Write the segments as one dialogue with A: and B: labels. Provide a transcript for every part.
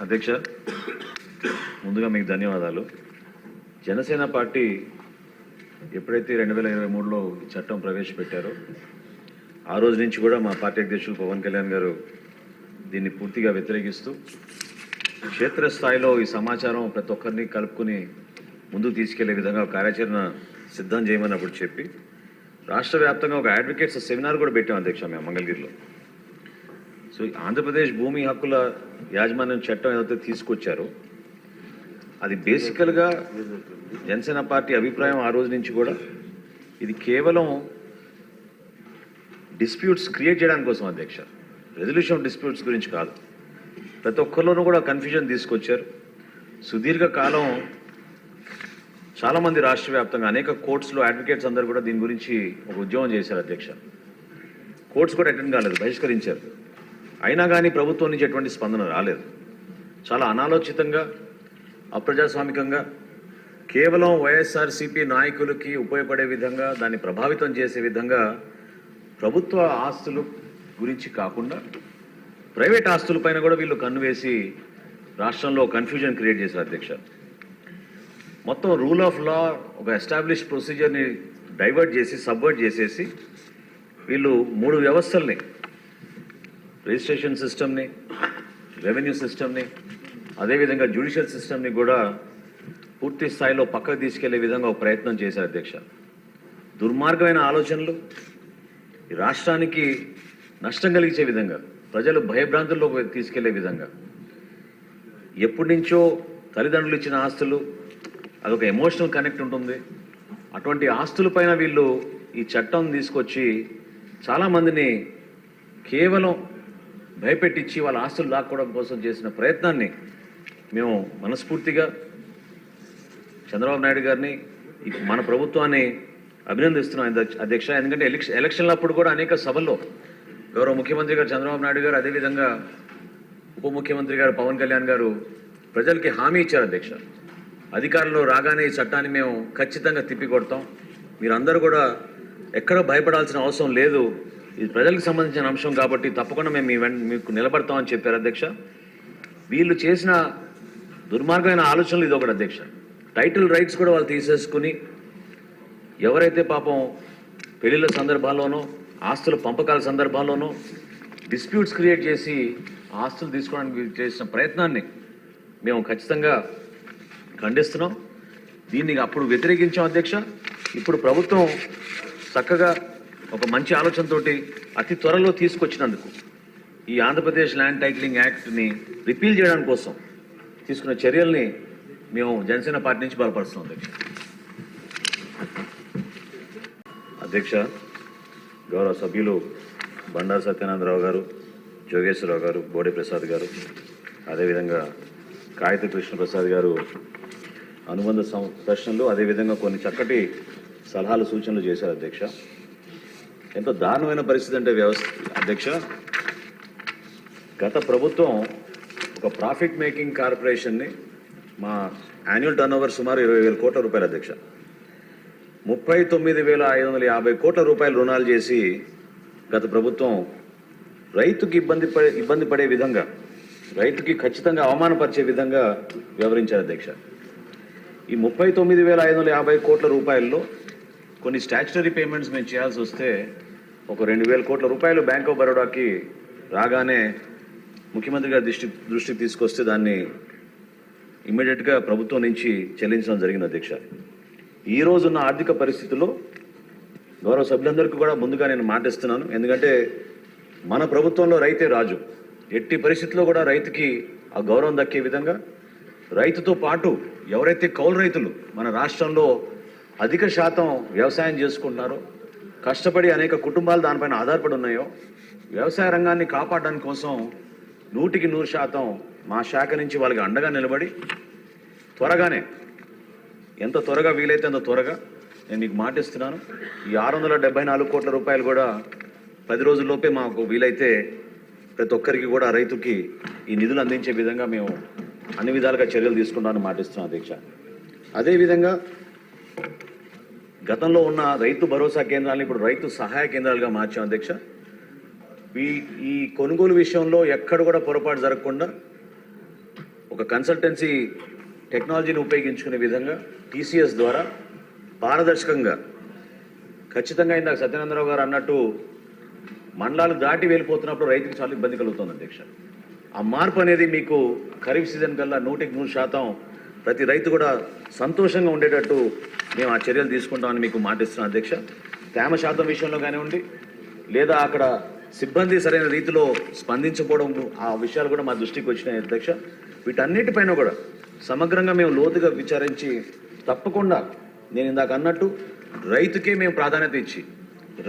A: అధ్యక్ష, ముందుగా మీకు ధన్యవాదాలు. జనసేన పార్టీ ఎప్పుడైతే 2023లో ఈ చట్టం ప్రవేశపెట్టారో ఆ రోజు నుంచి కూడా మా పార్టీ అధ్యక్షులు పవన్ కళ్యాణ్ గారు దీన్ని పూర్తిగా వ్యతిరేకిస్తూ క్షేత్రస్థాయిలో ఈ సమాచారం ప్రతి ఒక్కరిని కలుపుకుని ముందుకు తీసుకెళ్లే విధంగా కార్యాచరణ సిద్ధం చేయమన్నప్పుడు చెప్పి రాష్ట్ర వ్యాప్తంగా ఒక అడ్వకేట్స్ సెమినార్ కూడా పెట్టాం అధ్యక్ష మేము మంగళగిరిలో. సో ఆంధ్రప్రదేశ్ భూమి హక్కుల యాజమాన్యం చట్టం ఏదైతే తీసుకొచ్చారో అది బేసికల్గా జనసేన పార్టీ అభిప్రాయం ఆ రోజు నుంచి కూడా ఇది కేవలం డిస్ప్యూట్స్ క్రియేట్ చేయడానికి కోసం అధ్యక్ష, రెజల్యూషన్ ఆఫ్ డిస్ప్యూట్స్ గురించి కాదు. ప్రతి ఒక్కరిలోనూ కూడా కన్ఫ్యూజన్ తీసుకొచ్చారు. సుదీర్ఘకాలం చాలామంది రాష్ట్ర వ్యాప్తంగా అనేక కోర్ట్స్లో అడ్వకేట్స్ అందరూ కూడా దీని గురించి ఒక ఉద్యమం చేశారు అధ్యక్ష. కోర్ట్స్ కూడా అటెండ్ కాలేదు, బహిష్కరించారు. అయినా కానీ ప్రభుత్వం నుంచి ఎటువంటి స్పందన రాలేదు. చాలా అనాలోచితంగా అప్రజాస్వామికంగా కేవలం వైఎస్ఆర్సీపీ నాయకులకి ఉపయోగపడే విధంగా దాన్ని ప్రభావితం చేసే విధంగా ప్రభుత్వ ఆస్తుల గురించి కాకుండా ప్రైవేట్ ఆస్తులపైన కూడా వీళ్ళు కన్ను వేసి రాష్ట్రంలో కన్ఫ్యూజన్ క్రియేట్ చేశారు అధ్యక్ష. మొత్తం రూల్ ఆఫ్ లా ఒక ఎస్టాబ్లిష్ ప్రొసీజర్ని డైవర్ట్ చేసి సబ్వర్ట్ చేసేసి వీళ్ళు 3 వ్యవస్థల్ని, రిజిస్ట్రేషన్ సిస్టమ్ని, రెవెన్యూ సిస్టమ్ని, అదేవిధంగా జ్యుడిషియల్ సిస్టమ్ని కూడా పూర్తి స్థాయిలో పక్కకు తీసుకెళ్లే విధంగా ఒక ప్రయత్నం చేశారు అధ్యక్ష. దుర్మార్గమైన ఆలోచనలు ఈ రాష్ట్రానికి నష్టం కలిగించే విధంగా, ప్రజలు భయభ్రాంతుల్లో తీసుకెళ్లే విధంగా, ఎప్పటి నుంచో తల్లిదండ్రులు ఇచ్చిన ఆస్తులు అదొక ఎమోషనల్ కనెక్ట్ ఉంటుంది. అటువంటి ఆస్తులపైన వీళ్ళు ఈ చట్టం తీసుకొచ్చి చాలామందిని కేవలం భయపెట్టించి వాళ్ళ ఆస్తులు లాక్కోవడం కోసం చేసిన ప్రయత్నాన్ని మేము మనస్ఫూర్తిగా చంద్రబాబు నాయుడు గారిని, మన ప్రభుత్వాన్ని అభినందిస్తున్నాం అధ్యక్ష. ఎందుకంటే ఎలక్షన్లప్పుడు కూడా అనేక సభల్లో గౌరవ ముఖ్యమంత్రి గారు చంద్రబాబు నాయుడు గారు, అదేవిధంగా ఉప ముఖ్యమంత్రి గారు పవన్ కళ్యాణ్ గారు ప్రజలకి హామీ ఇచ్చారు అధ్యక్ష. అధికారంలో రాగానే ఈ చట్టాన్ని మేము ఖచ్చితంగా తిప్పికొడతాం, మీరందరూ కూడా ఎక్కడ భయపడాల్సిన అవసరం లేదు, ఇది ప్రజలకు సంబంధించిన అంశం కాబట్టి తప్పకుండా మేము మీకు నిలబడతామని చెప్పారు అధ్యక్ష. వీళ్ళు చేసిన దుర్మార్గమైన ఆలోచనలు ఇది ఒకటి అధ్యక్ష. టైటిల్ రైట్స్ కూడా వాళ్ళు తీసేసుకుని ఎవరైతే పాపం పెళ్లిళ్ళ సందర్భాల్లోనో ఆస్తుల పంపకాల సందర్భాల్లోనో డిస్ప్యూట్స్ క్రియేట్ చేసి ఆస్తులు తీసుకోవడానికి చేసిన ప్రయత్నాన్ని మేము ఖచ్చితంగా ఖండిస్తున్నాం. దీన్ని అప్పుడు వ్యతిరేకించాం అధ్యక్ష. ఇప్పుడు ప్రభుత్వం చక్కగా ఒక మంచి ఆలోచనతోటి అతి త్వరలో తీసుకొచ్చినందుకు ఈ ఆంధ్రప్రదేశ్ ల్యాండ్ టైటిలింగ్ యాక్ట్ని రిపీల్ చేయడానికి కోసం తీసుకున్న చర్యల్ని మేము జనసేన పార్టీ నుంచి బలపరుస్తున్నాం అధ్యక్ష. గౌరవ సభ్యులు బండారు సత్యనారాయణరావు గారు, జోగేశ్వరరావు గారు, బోడే ప్రసాద్ గారు, అదేవిధంగా కాగిత కృష్ణప్రసాద్ గారు అనుబంధ ప్రశ్నలు, అదేవిధంగా కొన్ని చక్కటి సలహాలు సూచనలు చేశారు అధ్యక్ష. ఎంతో దారుణమైన పరిస్థితి అంటే వ్యవస్థ అధ్యక్ష. గత ప్రభుత్వం ఒక ప్రాఫిట్ మేకింగ్ కార్పొరేషన్ని, మా యాన్యువల్ టర్నోవర్ సుమారు 20,000 కోట్ల రూపాయలు అధ్యక్ష, 39,550 కోట్ల రూపాయలు రుణాలు చేసి గత ప్రభుత్వం రైతుకి ఇబ్బంది పడే విధంగా, రైతుకి ఖచ్చితంగా అవమానపరిచే విధంగా వ్యవహరించారు అధ్యక్ష. ఈ 39,550 కోట్ల రూపాయల్లో కొన్ని స్టాచ్యుటరీ పేమెంట్స్ మేము చేయాల్సి వస్తే ఒక 2,000 కోట్ల రూపాయలు బ్యాంక్ ఆఫ్ బరోడాకి రాగానే ముఖ్యమంత్రి గారి దృష్టికి తీసుకొస్తే దాన్ని ఇమ్మీడియట్గా ప్రభుత్వం నుంచి చెల్లించడం జరిగింది అధ్యక్ష. ఈ రోజున్న ఆర్థిక పరిస్థితుల్లో గౌరవ సభ్యులందరికీ కూడా ముందుగా నేను మాటిస్తున్నాను. ఎందుకంటే మన ప్రభుత్వంలో రైతే రాజు. ఎట్టి పరిస్థితుల్లో కూడా రైతుకి ఆ గౌరవం దక్కే విధంగా, రైతుతో పాటు ఎవరైతే కౌలు రైతులు మన రాష్ట్రంలో అధిక శాతం వ్యవసాయం చేసుకుంటున్నారో, కష్టపడి అనేక కుటుంబాలు దానిపైన ఆధారపడి ఉన్నాయో, వ్యవసాయ రంగాన్ని కాపాడడానికి కోసం 100% మా శాఖ నుంచి వాళ్ళకి అండగా నిలబడి త్వరగానే, ఎంత త్వరగా వీలైతే అంత త్వరగా నేను మీకు మాటిస్తున్నాను, ఈ 674 కోట్ల రూపాయలు కూడా 10 రోజుల్లోపే మాకు వీలైతే ప్రతి ఒక్కరికి కూడా రైతుకి ఈ నిధులు అందించే విధంగా మేము అన్ని విధాలుగా చర్యలు తీసుకుంటామని మాటిస్తున్నాం అధ్యక్ష. అదేవిధంగా గతంలో ఉన్న రైతు భరోసా కేంద్రాలను ఇప్పుడు రైతు సహాయ కేంద్రాలుగా మార్చాం అధ్యక్ష. ఈ కొనుగోలు విషయంలో ఎక్కడ కూడా పొరపాటు జరగకుండా ఒక కన్సల్టెన్సీ టెక్నాలజీని ఉపయోగించుకునే విధంగా టీసీఎస్ ద్వారా పారదర్శకంగా ఖచ్చితంగా ఇందాక సత్యనందరావు గారు అన్నట్టు మండలాలు దాటి వెళ్ళిపోతున్నప్పుడు రైతుకు చాలా ఇబ్బంది కలుగుతుంది అధ్యక్ష. ఆ మార్పు అనేది మీకు ఖరీఫ్ సీజన్ కల్లా 100% ప్రతి రైతు కూడా సంతోషంగా ఉండేటట్టు మేము ఆ చర్యలు తీసుకుంటామని మీకు మాటిస్తున్నాం అధ్యక్ష. తేమ శాతం విషయంలో కానివ్వండి, లేదా అక్కడ సిబ్బంది సరైన రీతిలో స్పందించకపోవడం, ఆ విషయాలు కూడా మా దృష్టికి వచ్చినాయి అధ్యక్ష. వీటన్నిటిపైన కూడా సమగ్రంగా మేము లోతుగా విచారించి తప్పకుండా నేను ఇందాక అన్నట్టు రైతుకే మేము ప్రాధాన్యత ఇచ్చి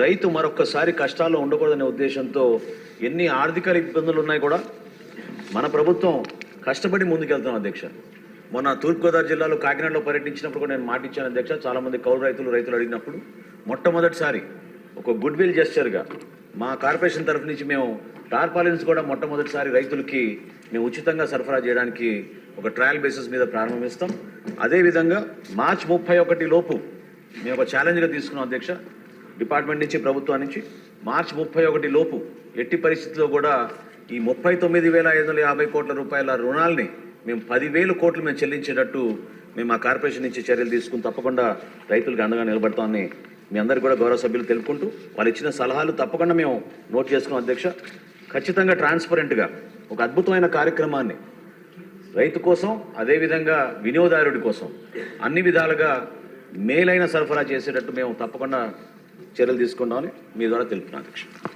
A: రైతు మరొక్కసారి కష్టాల్లో ఉండకూడదనే ఉద్దేశంతో ఎన్ని ఆర్థిక ఇబ్బందులు ఉన్నాయి కూడా మన ప్రభుత్వం కష్టపడి ముందుకెళ్తాం అధ్యక్ష. మొన్న తూర్పుగోదావరి జిల్లాలో కాకినాడలో పర్యటించినప్పుడు కూడా నేను మాటిచ్చాను అధ్యక్ష. చాలామంది కౌలు రైతులు అడిగినప్పుడు మొట్టమొదటిసారి ఒక గుడ్ విల్ జెస్చర్గా మా కార్పొరేషన్ తరఫు నుంచి మేము టార్పాలిన్స్ కూడా మొట్టమొదటిసారి రైతులకి మేము ఉచితంగా సరఫరా చేయడానికి ఒక ట్రయల్ బేసిస్ మీద ప్రారంభిస్తాం. అదేవిధంగా మార్చి 31 లోపు మేము ఒక ఛాలెంజ్గా తీసుకున్నాం అధ్యక్ష. డిపార్ట్మెంట్ నుంచి, ప్రభుత్వం నుంచి మార్చి 31 లోపు ఎట్టి పరిస్థితుల్లో కూడా ఈ 39,550 కోట్ల రూపాయల రుణాలని మేము 10,000 కోట్లు మేము చెల్లించేటట్టు మేము ఆ కార్పొరేషన్ నుంచి చర్యలు తీసుకుని తప్పకుండా రైతులకు అండగా నిలబడతామని మీ అందరికీ కూడా గౌరవ సభ్యులు తెలుపుకుంటూ వాళ్ళు ఇచ్చిన సలహాలు తప్పకుండా మేము నోట్ చేసుకున్నాం అధ్యక్ష. ఖచ్చితంగా ట్రాన్స్పరెంట్గా ఒక అద్భుతమైన కార్యక్రమాన్ని రైతు కోసం, అదేవిధంగా వినియోగదారుడి కోసం అన్ని విధాలుగా మేలైన సరఫరా చేసేటట్టు మేము తప్పకుండా చర్యలు తీసుకుంటామని మీ ద్వారా తెలుపుతున్నాం అధ్యక్ష.